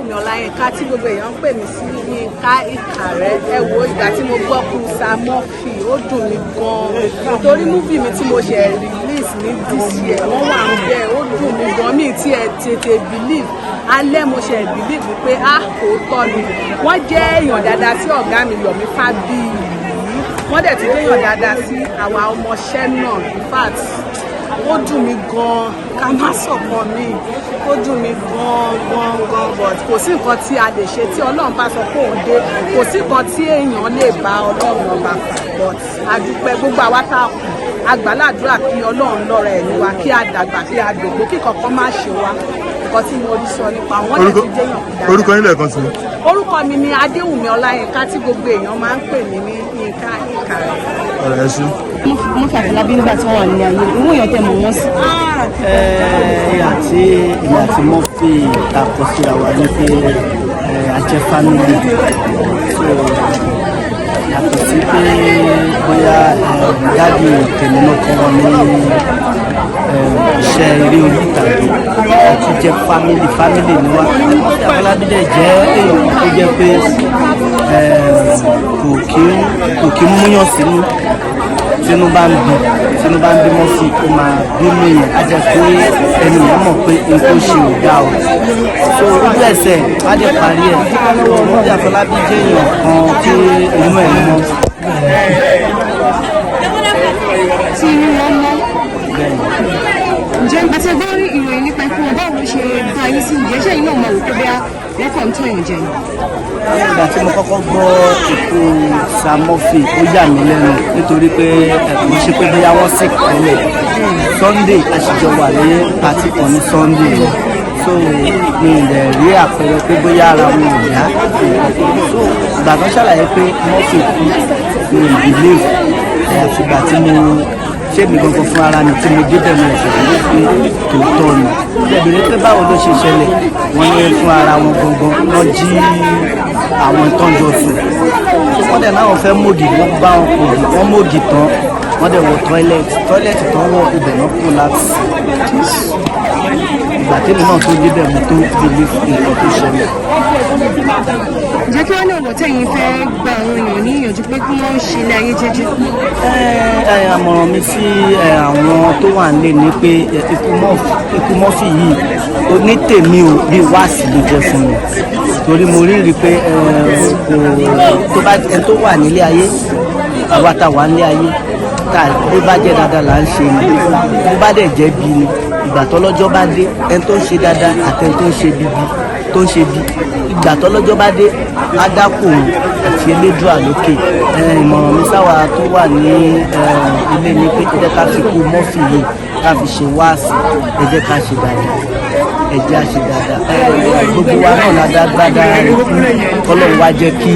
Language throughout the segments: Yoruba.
Adéwùmí Ọláyínká tí gbogbo èèyàn ń pè mí sí Yínká Ìkàrẹ́. Ẹ wo ìgbà tí mo gbọ́ kú Samọ́fì ó dùn mí gan-an torí múfì mi tí mo ṣe release ní this year wọ́n wà ń bẹ̀ ó dùn mí gan-an mi tí ẹ tètè believe alẹ́ mo ṣe believe wípé òótọ́ ni wọ́n jẹ́ èèyàn dáadáa sí ọ̀gá mi Yomi Fábíyì wọ́n dẹ̀ ti jẹ́ èèyàn dáadáa sí àwa ọmọọṣẹ́ náà in fact ó dùn mí gan-an ká má sọ̀kan mi ó dùn mí gan-an but kò sí nǹkan tí a lè ṣe tí Ọlọ́run bá sọ pé òun dé kò sí nǹkan tí èèyàn lè bá Ọlọ́run ọba fà but a dúpẹ́ gbogbo àwa tá a kù agbáládùúrà kí Ọlọ́run lọ́ra ẹ̀mí wa kí a dàgbà kí a dògbò kí kankan má ṣe wa nǹkan tí mo rí sọ nípa wọn lè ti jẹ́yàn kúdà. Orúkọ yín lẹ́ẹ̀kan sí. Orúkọ mi ni Adéwùmí Ọláyínká tí gbogbo èèyàn máa ń pè mí ní Yínká Ìkàrẹ́. Ọ̀rọ̀ ẹ ṣú. Mo fi Afolabi nígbà tí wọ́n wà nílé ayé owó èèyàn tẹ̀ mọ́ wọ́n sí. Àti èmi àti mo fi ìtakò síra wa ní pé àjẹ fámìlì yàtọ̀ sí pé bóyá dáàbì tèmi náà kọ́ wọn ní iṣẹ́ eré orí ìtàgé àti jẹ́ fámìlì ni wá. Afolabi dẹ̀ jẹ́ èèyàn tó jẹ́ pé kò kí ń múyàn sínú tínú bá ń bí mọ́ sí ó máa bínú èèyàn á jẹ́ pé ènìyàn mọ̀ pé nǹkan ṣe ò dá o so ojú ẹsẹ̀ á dẹ̀ parí ẹ̀ mo bí Afolabi jẹ́ èèyàn kan tí inú ẹ̀ mọ́. tí inú wọn mọ́ ǹjẹ́ nígbà tí ẹ gbọ́ ìròyìn nípa ikú wọn báwo ló ṣe bá yín sí ìjẹ́ ṣẹ́yìn náà mọ̀ wò pé bóyá wọ́n kàn ń tó èèyàn jẹ ni. Ìgbà tí mo kọ́kọ́ gbọ́ ikú Samọ́fì ó yà mí lẹ́nu nítorí pé kò ṣe pé bóyá wọ́n sì kọ́lẹ̀ Sunday àṣìjọ wà ní pàtí kan ní Sunday so mi ìrẹ̀ rí àpẹẹrẹ pé bóyá ara wọn ò yá so ìgbà tó ṣàlàyé pé Murphy kú mi ìdílé àfìgbà tí mo ṣé mi gangan fún ara mi tí mo débẹ̀ mi ẹ̀sẹ̀ tó pé tòótọ́ ni ìbẹ̀rẹ̀ pé báwo ló ṣe ṣẹlẹ̀ wọ́n ní fún ara wọn gangan wọ́n jí àwọn ìtọ́jú ọ̀sùn wọ́n dẹ̀ láwọn fẹ́ mògì wọ́n bá wọn kò dì wọ́n mògì tán wọ́n dẹ̀ wọ tọ́ílẹ̀tì tán wọ ibẹ̀ náà kú láti ìgbà tẹ́lẹ̀ náà tó débẹ̀ mo tó délé nǹkan tó ṣẹlẹ̀. Ǹjẹ́ kí wọ́n ní ọ̀rọ̀ tẹ̀yìn fẹ́ gba àwọn èèyàn ní ìyànjú pé kí wọ́n ṣe ilé ayé jẹ́jẹ́? Àmọ̀ràn mi sí àwọn tó wà nílé ni pé ikú Murphy yìí onítèmi ò bí wáàsí ló jẹ́ fún mi torí mo rí rí pé ẹni tó wà nílé ayé àwa tá wà nílé ayé tá bí bá jẹ́ dáadáa là ń ṣe ni bí bá dẹ̀ jẹ́ bí ni ìgbà tọ́lọ́jọ́ bá dé ẹni tó ń ṣe dáadáa àti ẹni tó ń ṣe bí ìgbà tọ́lọ́jọ́ bá dé ádákò àti elédùà lókè. Ìmọ̀ràn mi sáwà tó wà ní ilé ní pé ẹ jẹ́ ká fi kú Murphy yìí ká fi ṣe wáàsí ẹ jẹ́ ká ṣe dáadáa ẹ jẹ́ á ṣe dáadáa gbogbo wa náà la dágbádá rẹ̀ fún Ọlọ́run wá jẹ́ kí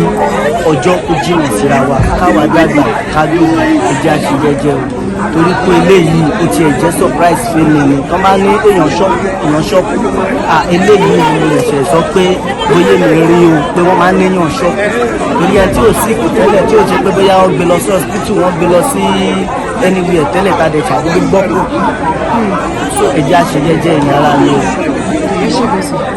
ọjọ́ kó jìnnà síra wa káwa dàgbà ká gbogbo ẹ jẹ́ á ṣe jẹ́jẹ́ o torí pé eléyìí ó tiẹ̀ jẹ́ surprise fẹ́mi ni tó máa ní èèyàn ṣọ́ọ̀kù eléyìí ni mo lè ṣe sọ pé bóyá mi rí o pé wọ́n máa ń níyàn ṣọ́ọ̀kù torí ẹ tí ò sí kù tẹ́lẹ̀ tí ò ṣe pé bóyá wọ́n gbé lọ sí hospital wọ́n gbé lọ sí anywhere tẹ́lẹ̀ tá a dẹ̀ ṣàdédé gbọ́ pé so ẹ jẹ́ á ṣe jẹ́jẹ́ ìyára ni o.